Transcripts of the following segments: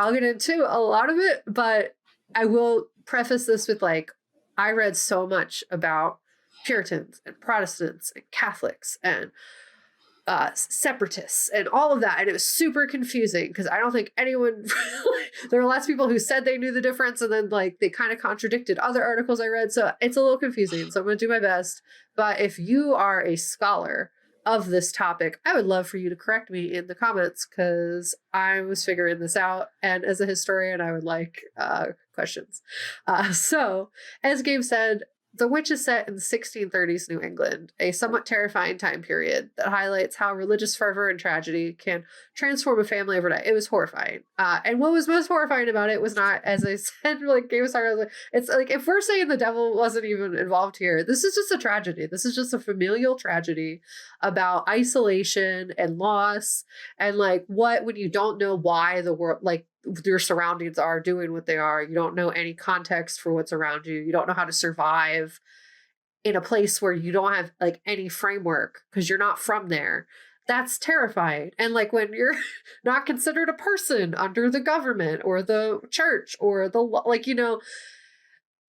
I'll get into a lot of it, but I will preface this with like, I read so much about Puritans and Protestants and Catholics and separatists and all of that, and it was super confusing because I don't think anyone there were lots of people who said they knew the difference, and then like they kind of contradicted other articles I read, so it's a little confusing. So I'm going to do my best, but if you are a scholar of this topic, I would love for you to correct me in the comments because I was figuring this out, and as a historian I would like questions. So as Gabe said, The Witch is set in 1630s New England, a somewhat terrifying time period that highlights how religious fervor and tragedy can transform a family overnight. It was horrifying. And what was most horrifying about it was not, as I said, like Gabe was talking, it's like, if we're saying the devil wasn't even involved here, this is just a tragedy. This is just a familial tragedy about isolation and loss, and like what, when you don't know why the world, like your surroundings are doing what they are, you don't know any context for what's around you, you don't know how to survive in a place where you don't have like any framework because you're not from there. That's terrifying. And like when you're not considered a person under the government or the church or the, like, you know,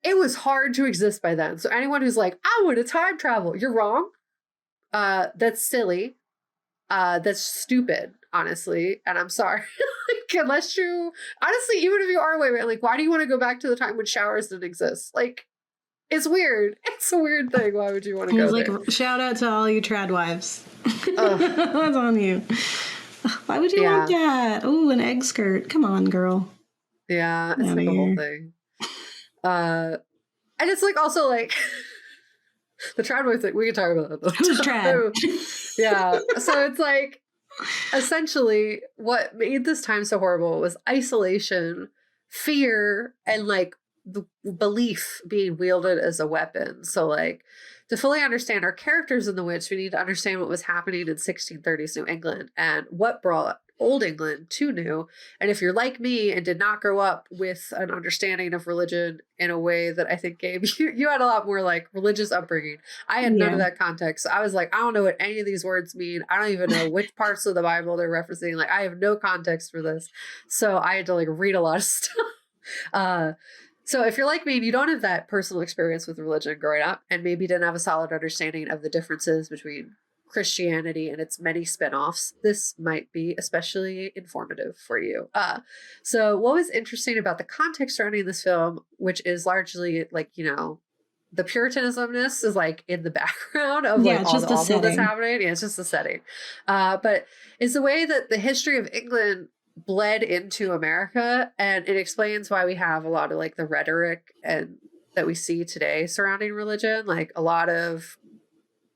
it was hard to exist by then. So anyone who's like, I want to time travel, you're wrong. That's silly. That's stupid, honestly. And I'm sorry. Like, unless you, honestly, even if you are away, like, why do you want to go back to the time when showers didn't exist? Like, it's weird. It's a weird thing. Why would you want to go there? Like, shout out to all you trad wives. That's on you. Why would you want that? Oh, an egg skirt. Come on, girl. Yeah, it's like a whole thing. And it's like also like the trad wife thing. We can talk about that. Who's trad? Yeah. So it's like, essentially what made this time so horrible was isolation, fear, and like the belief being wielded as a weapon. So like, to fully understand our characters in The Witch, we need to understand what was happening in 1630s New England and what brought Old England to New. And if you're like me and did not grow up with an understanding of religion in a way that I think, Gabe, you had a lot more like religious upbringing. I had none of that context. So I was like, I don't know what any of these words mean. I don't even know which parts of the Bible they're referencing. Like, I have no context for this. So I had to like read a lot of stuff. So if you're like me and you don't have that personal experience with religion growing up, and maybe didn't have a solid understanding of the differences between Christianity and its many spinoffs, this might be especially informative for you. So what was interesting about the context surrounding this film, which is largely like, you know, the Puritanismness is like in the background of like all the awful that's happening. Yeah, it's just the setting. But it's the way that the history of England bled into America, and it explains why we have a lot of like the rhetoric and that we see today surrounding religion, like a lot of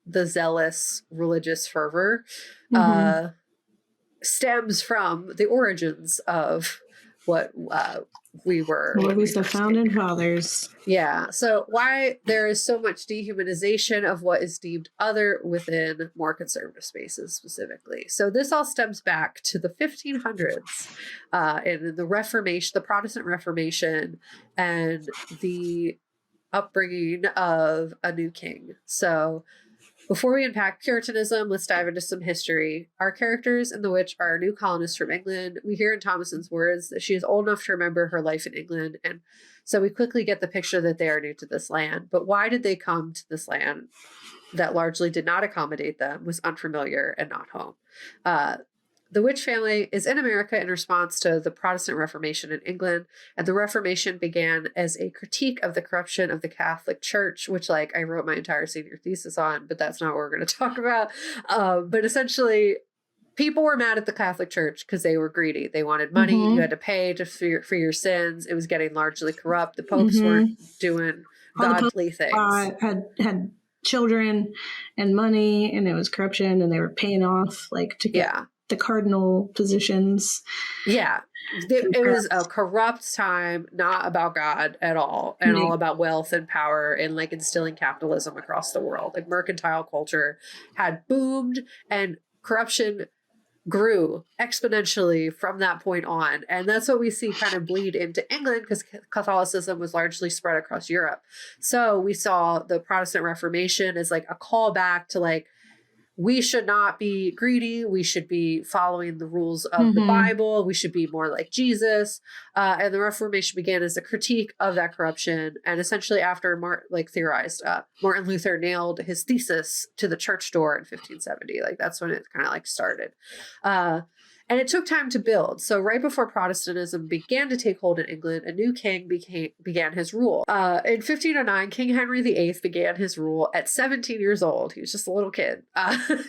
the zealous religious fervor stems from the origins of what we were. Or at least the founding fathers. Yeah. So why there is so much dehumanization of what is deemed other within more conservative spaces specifically. So this all stems back to the 1500s in the Reformation, the Protestant Reformation, and the upbringing of a new king. So before we unpack Puritanism, let's dive into some history. Our characters in The Witch are new colonists from England. We hear in Thomasin's words that she is old enough to remember her life in England, and so we quickly get the picture that they are new to this land. But why did they come to this land that largely did not accommodate them, was unfamiliar and not home? The Witch family is in America in response to the Protestant Reformation in England, and the Reformation began as a critique of the corruption of the Catholic Church, which like I wrote my entire senior thesis on, but that's not what we're going to talk about. But essentially, people were mad at the Catholic Church because they were greedy. They wanted money. You had to pay for your sins. It was getting largely corrupt. The popes weren't doing godly things. Had children and money, and it was corruption, and they were paying off like to get the cardinal positions. Yeah. It was a corrupt time, not about God at all, and all about wealth and power and like instilling capitalism across the world. Like mercantile culture had boomed, and corruption grew exponentially from that point on. And that's what we see kind of bleed into England, because Catholicism was largely spread across Europe. So we saw the Protestant Reformation as like a callback to like we should not be greedy. We should be following the rules of the Bible. We should be more like Jesus. And the Reformation began as a critique of that corruption. And essentially after theorized, Martin Luther nailed his thesis to the church door in 1570. Like that's when it kind of like started. And it took time to build. So right before Protestantism began to take hold in England, a new king began his rule. In 1509, King Henry VIII began his rule at 17 years old. He was just a little kid.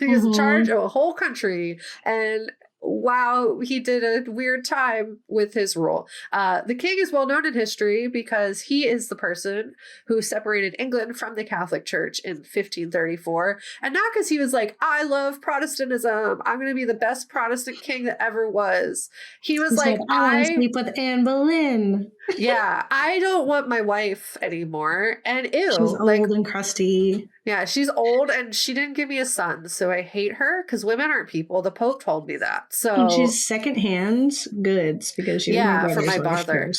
He was in charge of a whole country. And wow, he did a weird time with his rule. The king is well known in history because he is the person who separated England from the Catholic Church in 1534. And not because he was like, I love Protestantism. I'm going to be the best Protestant king that ever was. He was like, I want to sleep with Anne Boleyn. Yeah, I don't want my wife anymore. And ew. She's old and crusty. Yeah, she's old and she didn't give me a son, so I hate her because women aren't people. The Pope told me that. So and she's secondhand goods because she's from my brother.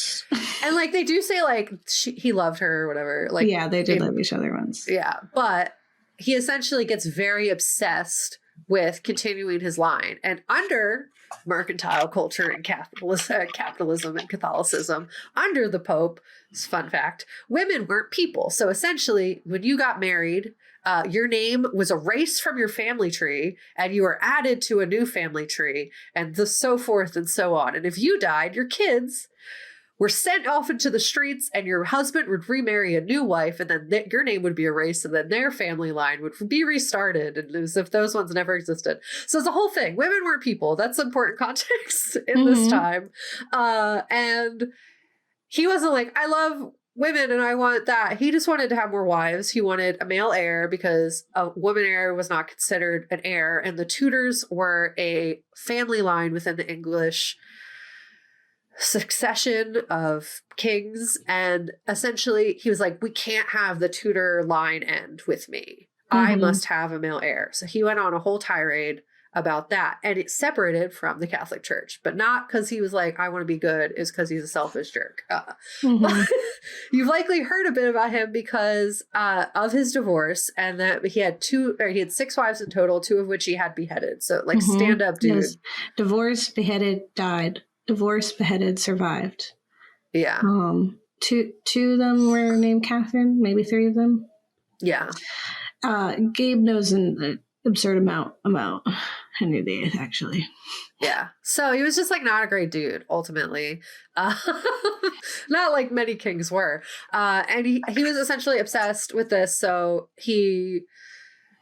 And like they do say like he loved her or whatever. Like yeah, they did love each other once. Yeah, but he essentially gets very obsessed with continuing his line, and under mercantile culture and capitalism and Catholicism under the Pope, fun fact, women weren't people. So essentially, when you got married, your name was erased from your family tree and you were added to a new family tree and so forth and so on. And if you died, your kids were sent off into the streets and your husband would remarry a new wife and then your name would be erased and then their family line would be restarted, and as if those ones never existed. So it's a whole thing. Women weren't people. That's important context in this time. And he wasn't like, I love women and I want that. He just wanted to have more wives. He wanted a male heir because a woman heir was not considered an heir, and the Tudors were a family line within the English succession of kings, and essentially he was like, we can't have the Tudor line end with me. I must have a male heir. So he went on a whole tirade about that, and it separated from the Catholic Church, but not because he was like, I want to be good, is because he's a selfish jerk. You've likely heard a bit about him because of his divorce, and that he had 6 wives in total, 2 of which he had beheaded. So like stand up dude. Yes. Divorced, beheaded, died. Divorced, beheaded, survived. Yeah. 2 of them were named Catherine, maybe 3 of them. Yeah. Gabe knows an absurd amount about Henry VIII, actually. Yeah. So he was just like not a great dude, ultimately. Not like many kings were. And he was essentially obsessed with this. So he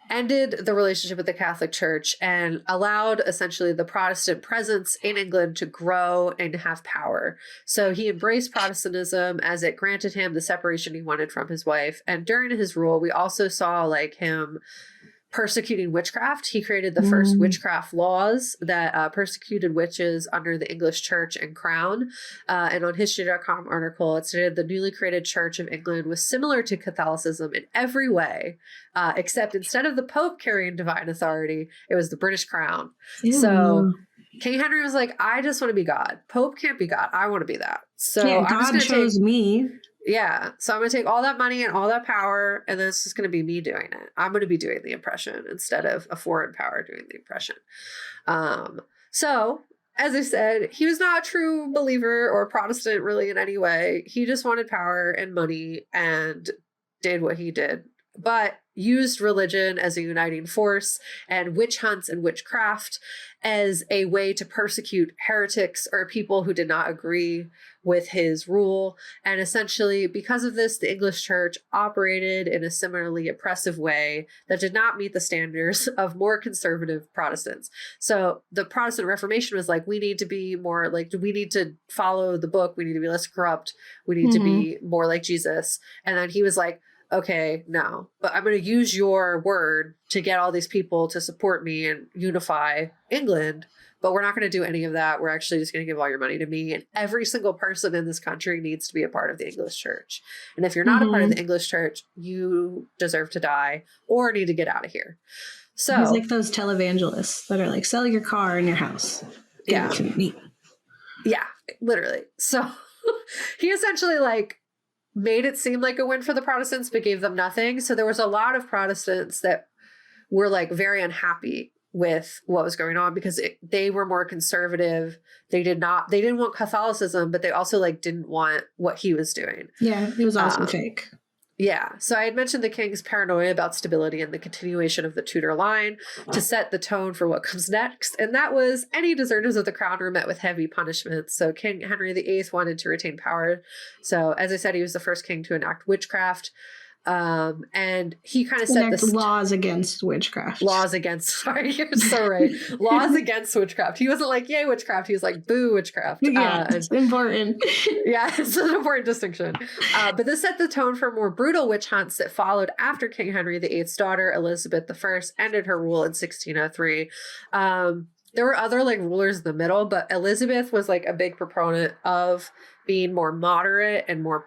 ended the relationship with the Catholic Church and allowed essentially the Protestant presence in England to grow and have power. So he embraced Protestantism as it granted him the separation he wanted from his wife. And during his rule, we also saw like him persecuting witchcraft. He created the first witchcraft laws that persecuted witches under the English Church and Crown. And on history.com article, it stated the newly created Church of England was similar to Catholicism in every way, except instead of the Pope carrying divine authority, it was the British Crown. Ew. So King Henry was like, I just want to be God. Pope can't be God. I want to be that. So yeah, I'm God chose me. Yeah. So I'm going to take all that money and all that power, and then it's just going to be me doing it. I'm going to be doing the oppression instead of a foreign power doing the oppression. So, as I said, he was not a true believer or Protestant really in any way. He just wanted power and money and did what he did, but used religion as a uniting force and witch hunts and witchcraft as a way to persecute heretics or people who did not agree with his rule. And essentially, because of this, the English Church operated in a similarly oppressive way that did not meet the standards of more conservative Protestants. So the Protestant Reformation was like, we need to be more like, we need to follow the book. We need to be less corrupt. We need to be more like Jesus. And then he was like, okay, no, but I'm going to use your word to get all these people to support me and unify England, but we're not going to do any of that. We're actually just going to give all your money to me. And every single person in this country needs to be a part of the English Church. And if you're not a part of the English Church, you deserve to die or need to get out of here. So it's like those televangelists that are like, sell your car and your house. Yeah. Yeah, literally. So he essentially like made it seem like a win for the Protestants, but gave them nothing. So there was a lot of Protestants that were like very unhappy with what was going on because they were more conservative. They didn't want Catholicism, but they also like didn't want what he was doing. Yeah, it was also fake. Yeah. So I had mentioned the king's paranoia about stability and the continuation of the Tudor line to set the tone for what comes next. And that was any deserters of the crown were met with heavy punishments. So King Henry VIII wanted to retain power. So as I said, he was the first king to enact witchcraft. And he kind of set the laws against witchcraft. Sorry, you're so right. Laws against witchcraft. He wasn't like, yay, witchcraft. He was like, boo, witchcraft. Yeah, it's important. Yeah, it's an important distinction. But this set the tone for more brutal witch hunts that followed after King Henry VIII's daughter, Elizabeth I, ended her rule in 1603. There were other like rulers in the middle, but Elizabeth was like a big proponent of being more moderate and more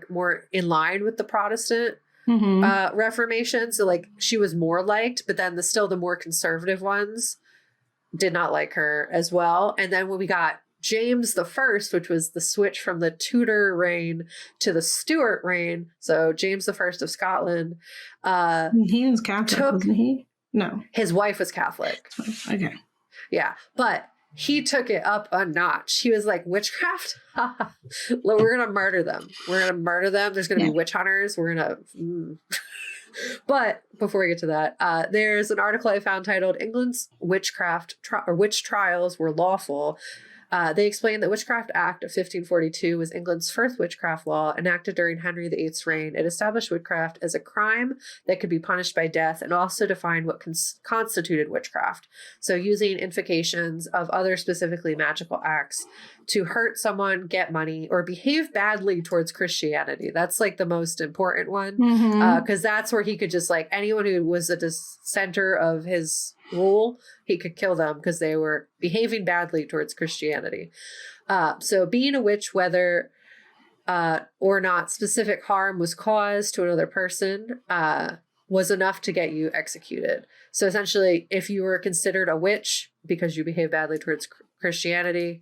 more in line with the Protestant Reformation. So like she was more liked, but then the more conservative ones did not like her as well. And then when we got James the First, which was the switch from the Tudor reign to the Stuart reign. So James the First of Scotland. He was Catholic, wasn't he? No. His wife was Catholic. Okay. Yeah. But he took it up a notch. He was like, witchcraft? We're going to murder them. We're going to murder them. There's going to be witch hunters. We're going to... But before we get to that, there's an article I found titled England's Witchcraft or Witch Trials Were Lawful. They explained that Witchcraft Act of 1542 was England's first witchcraft law enacted during Henry VIII's reign. It established witchcraft as a crime that could be punished by death and also defined what constituted witchcraft. So using invocations of other specifically magical acts to hurt someone, get money, or behave badly towards Christianity. That's like the most important one because that's where he could just like anyone who was a dissenter of his rule, he could kill them because they were behaving badly towards Christianity. So being a witch, whether or not specific harm was caused to another person, was enough to get you executed. So essentially, if you were considered a witch because you behaved badly towards Christianity,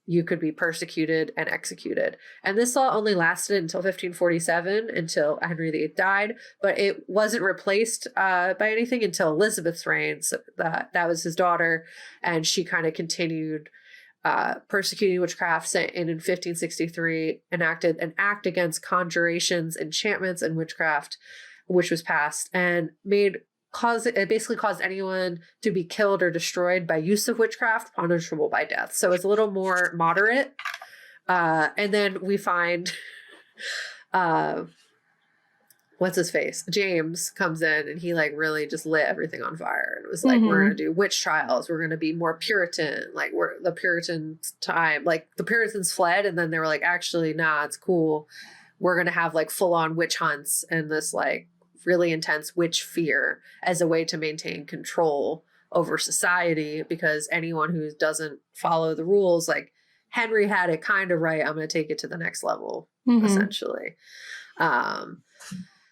you could be persecuted and executed. And this law only lasted until 1547, until Henry VIII died, but it wasn't replaced by anything until Elizabeth's reign. So that was his daughter, and she kind of continued persecuting witchcraft, and in 1563 enacted an act against conjurations, enchantments, and witchcraft, which was passed and it basically caused anyone to be killed or destroyed by use of witchcraft punishable by death. So it's a little more moderate. And then we find, what's his face? James comes in and he like really just lit everything on fire. It was like, we're going to do witch trials. We're going to be more Puritan. Like we're the Puritan time, like the Puritans fled. And then they were like, actually, nah, it's cool. We're going to have like full on witch hunts and this like really intense witch fear as a way to maintain control over society, because anyone who doesn't follow the rules, like Henry had it kind of right, I'm going to take it to the next level, essentially.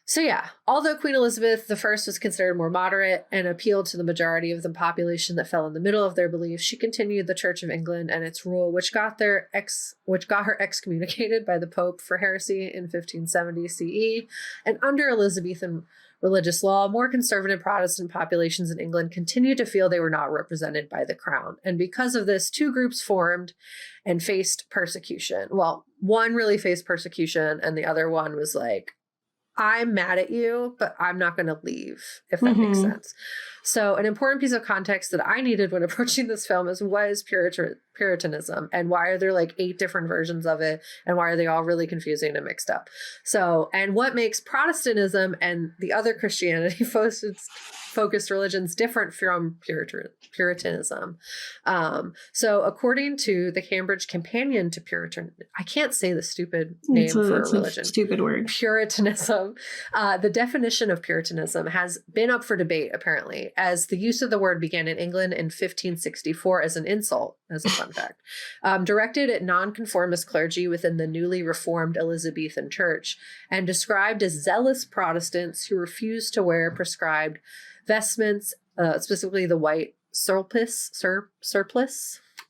So yeah, although Queen Elizabeth I was considered more moderate and appealed to the majority of the population that fell in the middle of their beliefs, she continued the Church of England and its rule, which got her excommunicated by the Pope for heresy in 1570 CE. And under Elizabethan religious law, more conservative Protestant populations in England continued to feel they were not represented by the crown. And because of this, two groups formed and faced persecution. Well, one really faced persecution, and the other one was like, I'm mad at you, but I'm not going to leave, if that makes sense. So an important piece of context that I needed when approaching this film is, what is Puritanism, and why are there like 8 different versions of it, and why are they all really confusing and mixed up? So, and what makes Protestantism and the other Christianity focused religions different from Puritanism? So according to the Cambridge Companion to Puritan, I can't say the stupid name for a religion. Stupid word. Puritanism. The definition of Puritanism has been up for debate, apparently, as the use of the word began in England in 1564 as an insult, as a fun fact, directed at nonconformist clergy within the newly reformed Elizabethan Church, and described as zealous Protestants who refused to wear prescribed vestments, specifically the white surplice.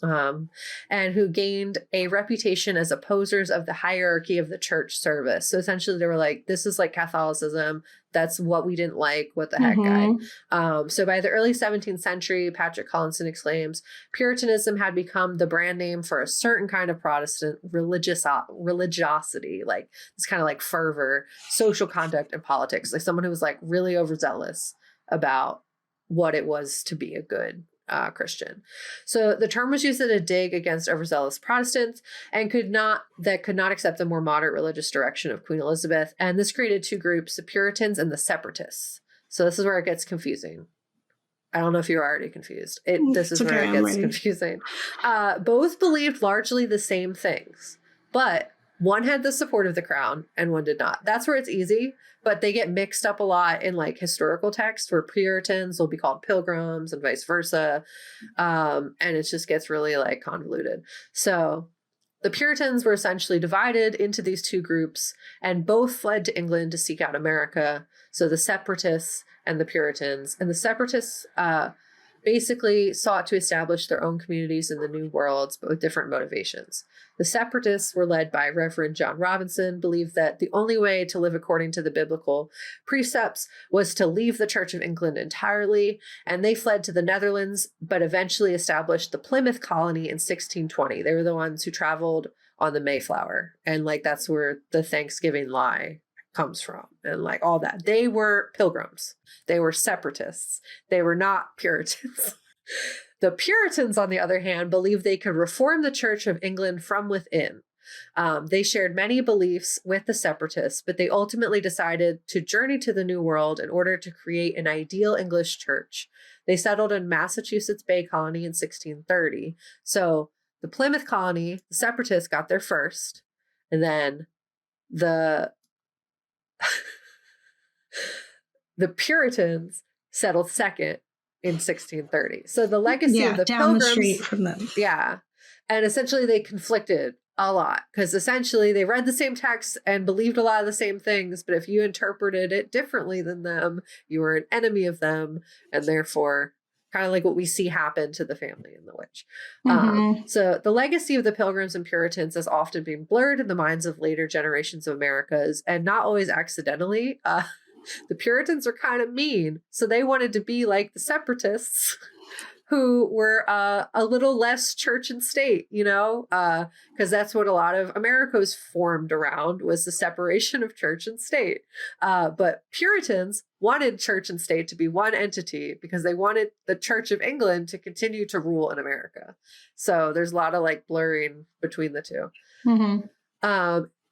and who gained a reputation as opposers of the hierarchy of the church service. So essentially they were like, this is like Catholicism. That's what we didn't like. What the heck, guy? So by the early 17th century, Patrick Collinson exclaims, Puritanism had become the brand name for a certain kind of Protestant religiosity, like this kind of like fervor, social conduct, and politics, like someone who was like really overzealous about what it was to be a good Christian. So the term was used as a dig against overzealous Protestants and could not accept the more moderate religious direction of Queen Elizabeth. And this created two groups, the Puritans and the Separatists. So this is where it gets confusing. I don't know if you're already confused. This is where it gets confusing. Both believed largely the same things, but one had the support of the crown and one did not. That's where it's easy, but they get mixed up a lot in like historical text where Puritans will be called pilgrims and vice versa. And it just gets really like convoluted. So the Puritans were essentially divided into these two groups and both fled to England to seek out America. So the Separatists and the Puritans. And the Separatists basically sought to establish their own communities in the New Worlds, but with different motivations. The Separatists were led by Reverend John Robinson, believed that the only way to live according to the biblical precepts was to leave the Church of England entirely, and they fled to the Netherlands, but eventually established the Plymouth colony in 1620. They were the ones who traveled on the Mayflower, and like that's where the Thanksgiving lie comes from and like all that. They were pilgrims. They were separatists. They were not Puritans. The Puritans, on the other hand, believed they could reform the Church of England from within. They shared many beliefs with the separatists, but they ultimately decided to journey to the New World in order to create an ideal English church. They settled in Massachusetts Bay Colony in 1630. So the Plymouth colony, the separatists got there first, and then the Puritans settled second in 1630. So the legacy of the down Pilgrims, the street from them. Yeah. And essentially they conflicted a lot because essentially they read the same text and believed a lot of the same things. But if you interpreted it differently than them, you were an enemy of them. And therefore, kind of like what we see happen to the family in The Witch. So the legacy of the Pilgrims and Puritans has often been blurred in the minds of later generations of Americas, and not always accidentally. The Puritans are kind of mean, so they wanted to be like the Separatists, who were a little less church and state, you know, because that's what a lot of America was formed around, was the separation of church and state. But Puritans wanted church and state to be one entity because they wanted the Church of England to continue to rule in America. So there's a lot of like blurring between the two.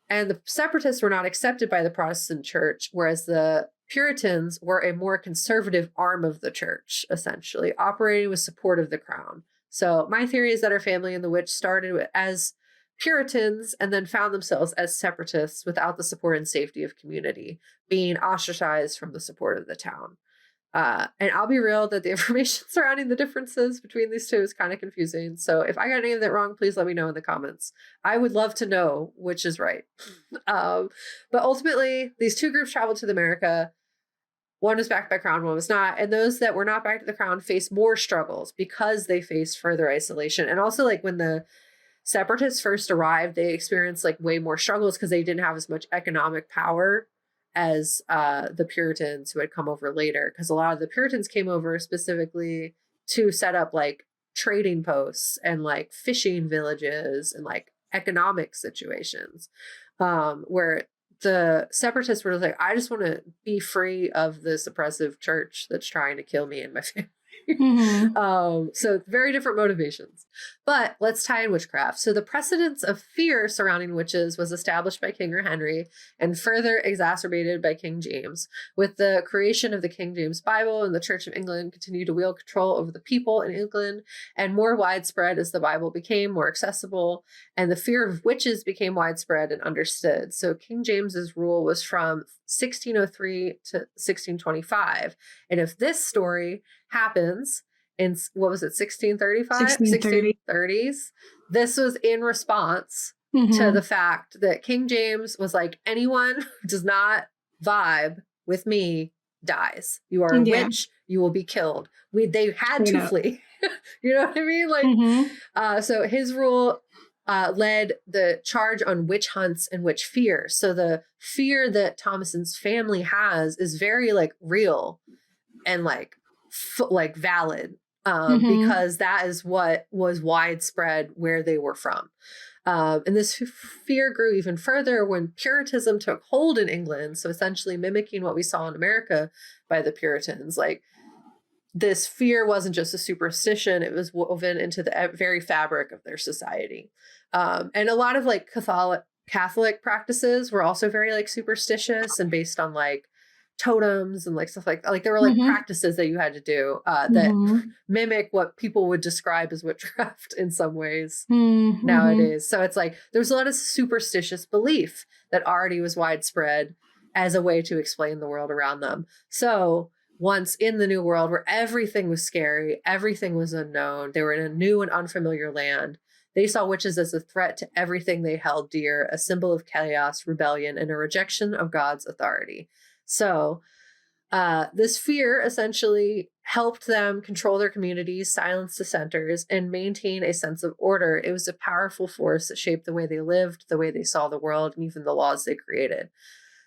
And the Separatists were not accepted by the Protestant church, whereas the Puritans were a more conservative arm of the church, essentially, operating with support of the crown. So my theory is that our family and the witch started as Puritans and then found themselves as Separatists without the support and safety of community, being ostracized from the support of the town. And I'll be real that the information surrounding the differences between these two is kind of confusing. So if I got any of that wrong, please let me know in the comments. I would love to know which is right. But ultimately, these two groups traveled to America. One was backed by crown, one was not. And those that were not backed to the crown faced more struggles because they faced further isolation. And also, like, when the Separatists first arrived, they experienced like way more struggles because they didn't have as much economic power as the Puritans who had come over later, because a lot of the Puritans came over specifically to set up like trading posts and like fishing villages and like economic situations, where the Separatists were like, I just want to be free of this oppressive church that's trying to kill me and my family. So very different motivations. But let's tie in witchcraft. So the precedence of fear surrounding witches was established by King Henry and further exacerbated by King James. With the creation of the King James Bible, and the Church of England continued to wield control over the people in England, and more widespread as the Bible became more accessible, and the fear of witches became widespread and understood. So King James's rule was from 1603 to 1625. And if this story happens in, what was it, 1635? 1630s. This was in response to the fact that King James was like, anyone who does not vibe with me dies. You are a witch. You will be killed. They had to flee. You know what I mean? Like, so his rule led the charge on witch hunts and witch fear. So the fear that Thomasin's family has is very like real and like like valid, because that is what was widespread where they were from. And this fear grew even further when Puritanism took hold in England. So essentially mimicking what we saw in America by the Puritans. Like, this fear wasn't just a superstition, it was woven into the very fabric of their society. And a lot of like Catholic practices were also very like superstitious and based on like totems and like stuff like there were like practices that you had to do that mimic what people would describe as witchcraft in some ways nowadays. So it's like there's a lot of superstitious belief that already was widespread as a way to explain the world around them. So once in the new world where everything was scary, everything was unknown, they were in a new and unfamiliar land, they saw witches as a threat to everything they held dear, a symbol of chaos, rebellion, and a rejection of God's authority. So this fear essentially helped them control their communities, silence dissenters, and maintain a sense of order. It was a powerful force that shaped the way they lived, the way they saw the world, and even the laws they created.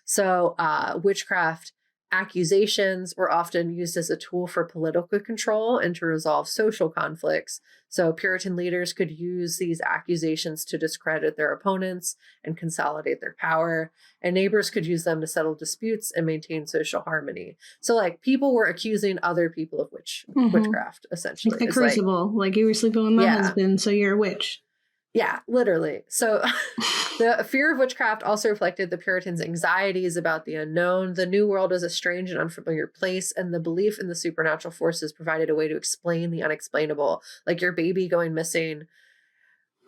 So witchcraft accusations were often used as a tool for political control and to resolve social conflicts. So Puritan leaders could use these accusations to discredit their opponents and consolidate their power, and neighbors could use them to settle disputes and maintain social harmony. So like people were accusing other people of witchcraft, essentially. Like the crucible, like you were sleeping with my husband, so you're a witch. Yeah, literally. So the fear of witchcraft also reflected the Puritans' anxieties about the unknown. The new world was a strange and unfamiliar place, and the belief in the supernatural forces provided a way to explain the unexplainable. Like your baby going missing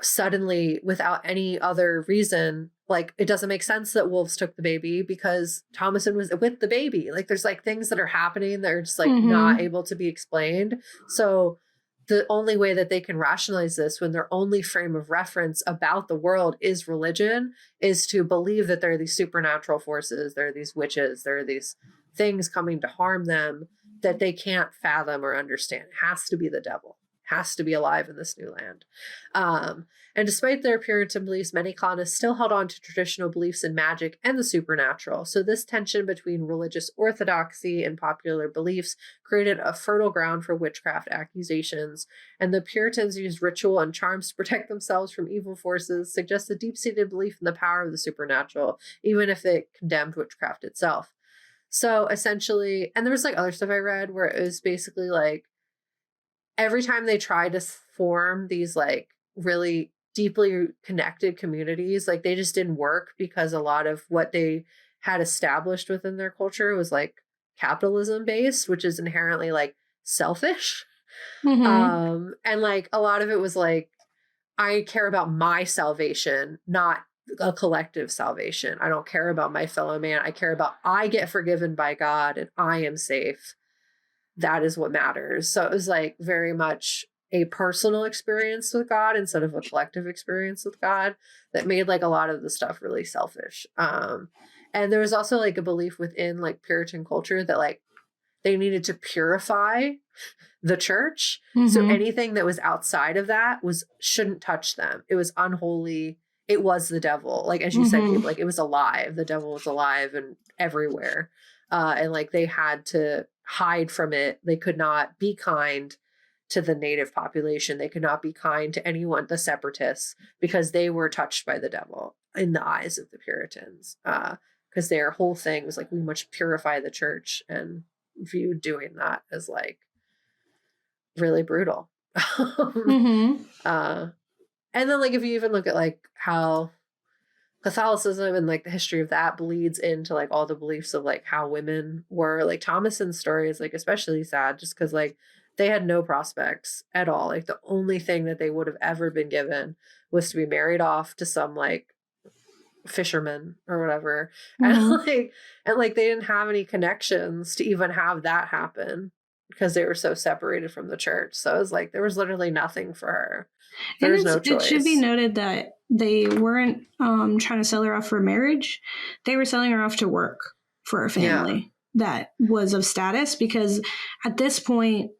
suddenly without any other reason. Like, it doesn't make sense that wolves took the baby because Thomasin was with the baby. Like, there's like things that are happening that are just like not able to be explained. So the only way that they can rationalize this when their only frame of reference about the world is religion is to believe that there are these supernatural forces, there are these witches, there are these things coming to harm them that they can't fathom or understand. It has to be the devil, has to be alive in this new land. And despite their Puritan beliefs, many colonists still held on to traditional beliefs in magic and the supernatural. So this tension between religious orthodoxy and popular beliefs created a fertile ground for witchcraft accusations. And the Puritans used ritual and charms to protect themselves from evil forces, suggest a deep-seated belief in the power of the supernatural, even if they condemned witchcraft itself. So essentially, and there was like other stuff I read where it was basically like, every time they tried to form these like really deeply connected communities, like they just didn't work because a lot of what they had established within their culture was like capitalism based, which is inherently like selfish. And like a lot of it was like, I care about my salvation, not a collective salvation. I don't care about my fellow man. I care about I get forgiven by God and I am safe. That is what matters. So it was like very much a personal experience with God instead of a collective experience with God that made like a lot of the stuff really selfish. And there was also like a belief within like Puritan culture that like they needed to purify the church. So anything that was outside of that shouldn't touch them. It was unholy. It was the devil. Like, as you said, like it was alive. The devil was alive and everywhere. And like they had to hide from it. They could not be kind to the native population. They could not be kind to anyone, the separatists, because they were touched by the devil in the eyes of the Puritans. Because their whole thing was like, we must purify the church, and viewed doing that as like really brutal. And then like if you even look at like how Catholicism and like the history of that bleeds into like all the beliefs of like how women were, like Thomasin's story is like especially sad just because like they had no prospects at all. Like the only thing that they would have ever been given was to be married off to some like fisherman or whatever. And like they didn't have any connections to even have that happen because they were so separated from the church. So it was like there was literally nothing for her. There was no choice. It should be noted that they weren't trying to sell her off for marriage. They were selling her off to work for a family that was of status, because at this point,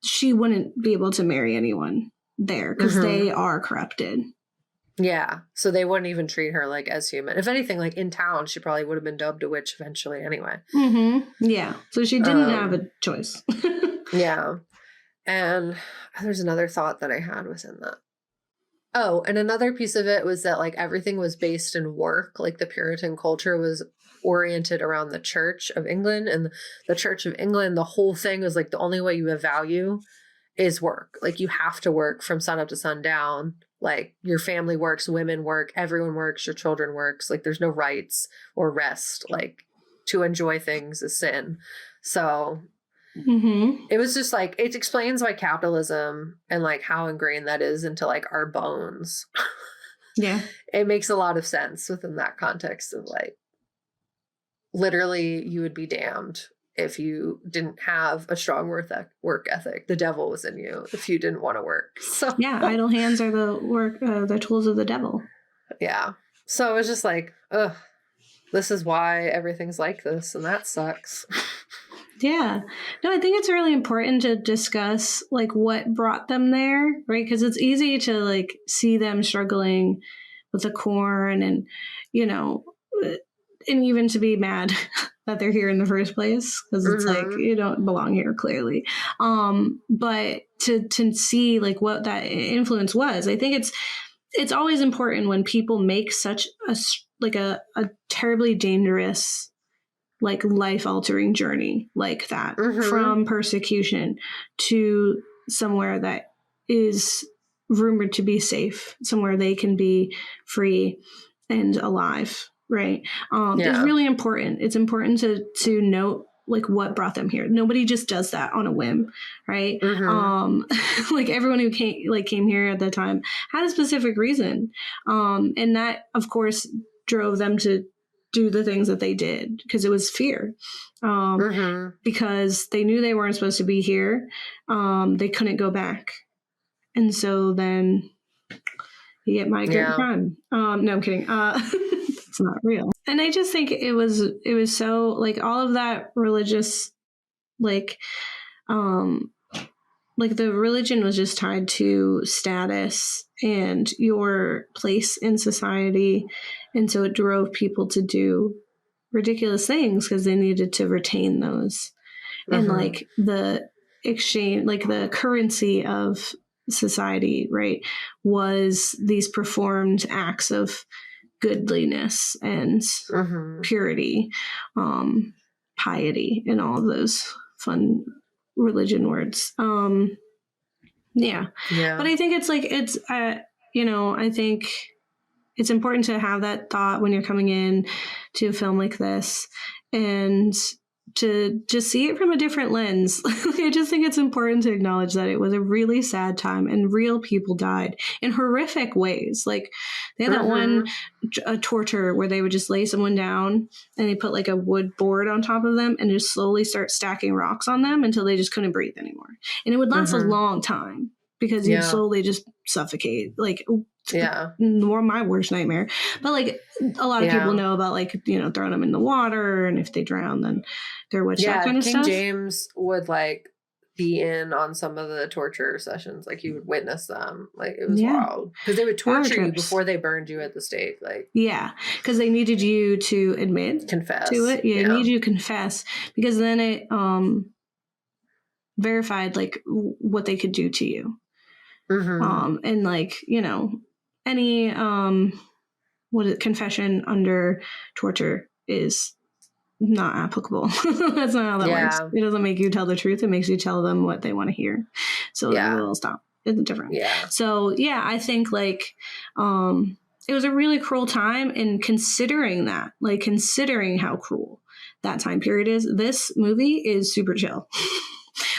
she wouldn't be able to marry anyone there because they are corrupted. Yeah. So they wouldn't even treat her like as human. If anything, like in town, she probably would have been dubbed a witch eventually anyway. Yeah. So she didn't have a choice. Yeah. And there's another thought that I had within that. Oh, and another piece of it was that like everything was based in work. Like the Puritan culture was oriented around the Church of England, and the Church of England, the whole thing was like the only way you have value is work. Like you have to work from sun up to sundown. Like your family works, women work, everyone works, your children works. Like there's no rights or rest. Like to enjoy things is sin. So it was just like, it explains why capitalism and like how ingrained that is into like our bones. Yeah. It makes a lot of sense within that context of like, literally you would be damned if you didn't have a strong work ethic. The devil was in you if you didn't want to work. So yeah, idle hands are the tools of the devil. Yeah. So it was just like, ugh, this is why everything's like this, and that sucks. Yeah. No, I think it's really important to discuss like what brought them there, right? Because it's easy to like see them struggling with the corn and, you know, and even to be mad that they're here in the first place because it's like you don't belong here clearly. But to see like what that influence was, I think it's always important when people make such a terribly dangerous like life-altering journey like that from persecution to somewhere that is rumored to be safe, somewhere they can be free and alive, right? It's really important. It's important to note like what brought them here. Nobody just does that on a whim, right? Like everyone who came here at the time had a specific reason, and that of course drove them to do the things that they did because it was fear, because they knew they weren't supposed to be here. They couldn't go back, and so then you get migrant crime. No, I'm kidding. It's not real. And I just think it was so like all of that religious like the religion was just tied to status and your place in society. And so it drove people to do ridiculous things because they needed to retain those. And like the exchange, like the currency of society, right, was these performed acts of goodliness and purity, piety, and all of those fun religion words. But I think it's like I think it's important to have that thought when you're coming in to a film like this and to just see it from a different lens. I just think it's important to acknowledge that it was a really sad time and real people died in horrific ways. Like they had that one torture where they would just lay someone down and they put like a wood board on top of them and just slowly start stacking rocks on them until they just couldn't breathe anymore. And it would last a long time because you'd slowly just suffocate. Like more my worst nightmare. But like a lot of people know about like, throwing them in the water, and if they drown then they're witch, that kind of King stuff. James would like be in on some of the torture sessions. Like he would witness them. Like it was wild because they would torture you before they burned you at the stake. Like because they needed you to confess to it. They need you to confess because then it verified like what they could do to you. And like any confession under torture is not applicable. That's not how that works. It doesn't make you tell the truth. It makes you tell them what they want to hear. So they'll stop. It's different. So I think like it was a really cruel time, and considering how cruel that time period is, this movie is super chill.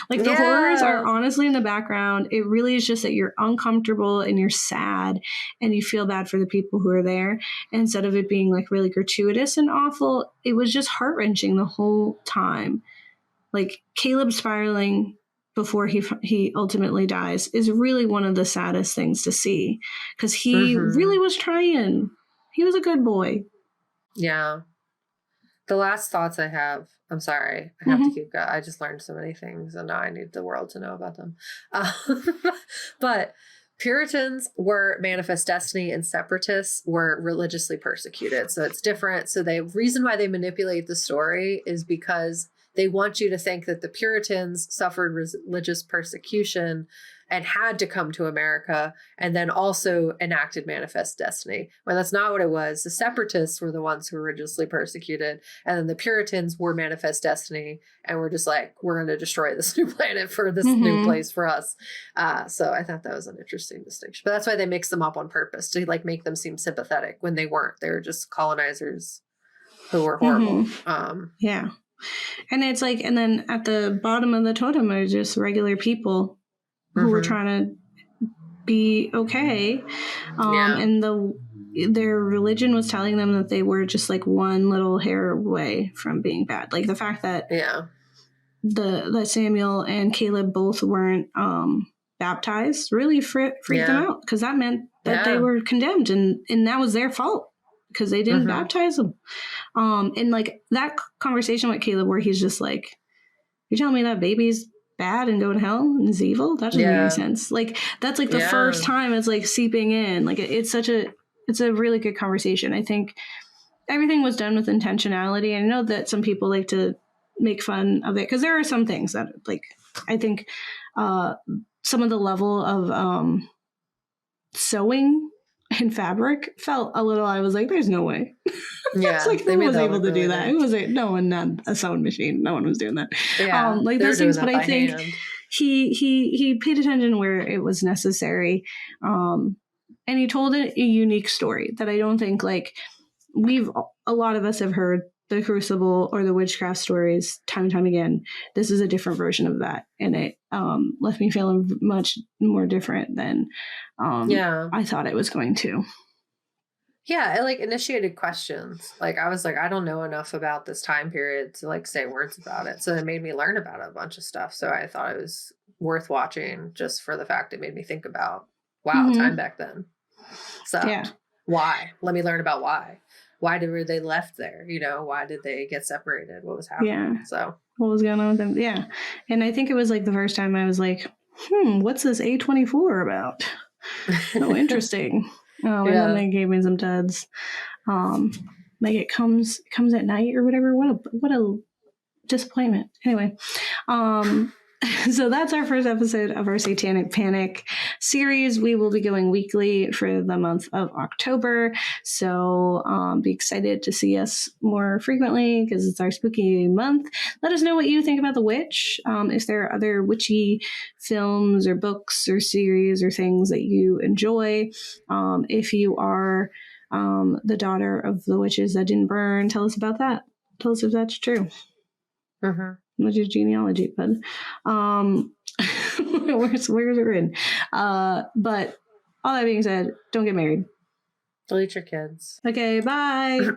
Like the horrors are honestly in the background. It really is just that you're uncomfortable and you're sad and you feel bad for the people who are there. And instead of it being like really gratuitous and awful, it was just heart-wrenching the whole time. Like Caleb spiraling before he ultimately dies is really one of the saddest things to see because he really was trying. He was a good boy. Yeah. The last thoughts I have, I'm sorry, I have to keep going. I just learned so many things and now I need the world to know about them. But Puritans were manifest destiny and separatists were religiously persecuted. So it's different. So the reason why they manipulate the story is because they want you to think that the Puritans suffered religious persecution and had to come to America and then also enacted manifest destiny, when that's not what it was. The separatists were the ones who were religiously persecuted, and then the Puritans were manifest destiny and were just like, we're going to destroy this new planet for this new place for us. So I thought that was an interesting distinction, but that's why they mix them up on purpose, to like make them seem sympathetic when they weren't. They were just colonizers who were horrible. Yeah. And it's like, and then at the bottom of the totem are just regular people who were trying to be okay. And their religion was telling them that they were just like one little hair away from being bad. Like the fact that that Samuel and Caleb both weren't baptized really freaked them out, because that meant that they were condemned, and that was their fault because they didn't baptize them. And like that conversation with Caleb where he's just like, you're telling me that baby's bad and going to hell and is evil? That doesn't make any sense. Like that's like the first time it's like seeping in. Like it's a really good conversation. I think everything was done with intentionality. I know that some people like to make fun of it because there are some things that like, I think some of the level of sewing and fabric felt a little, I was like, there's no way. It's like, who was able to do that? It was like, no one had a sewing machine. No one was doing that. Like those things, but I think he paid attention where it was necessary. And he told a unique story that I don't think like a lot of us have heard the Crucible or the witchcraft stories time and time again. This is a different version of that. And it left me feeling much more different than I thought it was going to. Yeah, it like initiated questions. Like I was like, I don't know enough about this time period to like say words about it. So it made me learn about a bunch of stuff. So I thought it was worth watching just for the fact it made me think about, wow, time back then. So why? Let me learn about why. Why were they left there? You know, why did they get separated? What was happening? Yeah. So what was going on with them? Yeah. And I think it was like the first time I was like, what's this A24 about? Oh, interesting. And then they gave me some duds. Like it comes at night or whatever. What a disappointment. Anyway, so that's our first episode of our Satanic Panic series. We will be going weekly for the month of October. So be excited to see us more frequently because it's our spooky month. Let us know what you think about The Witch. If there are other witchy films or books or series or things that you enjoy. If you are the daughter of the witches that didn't burn, tell us about that. Tell us if that's true. What's your genealogy, bud? Where's it written? But all that being said, don't get married. Delete your kids. Okay, bye.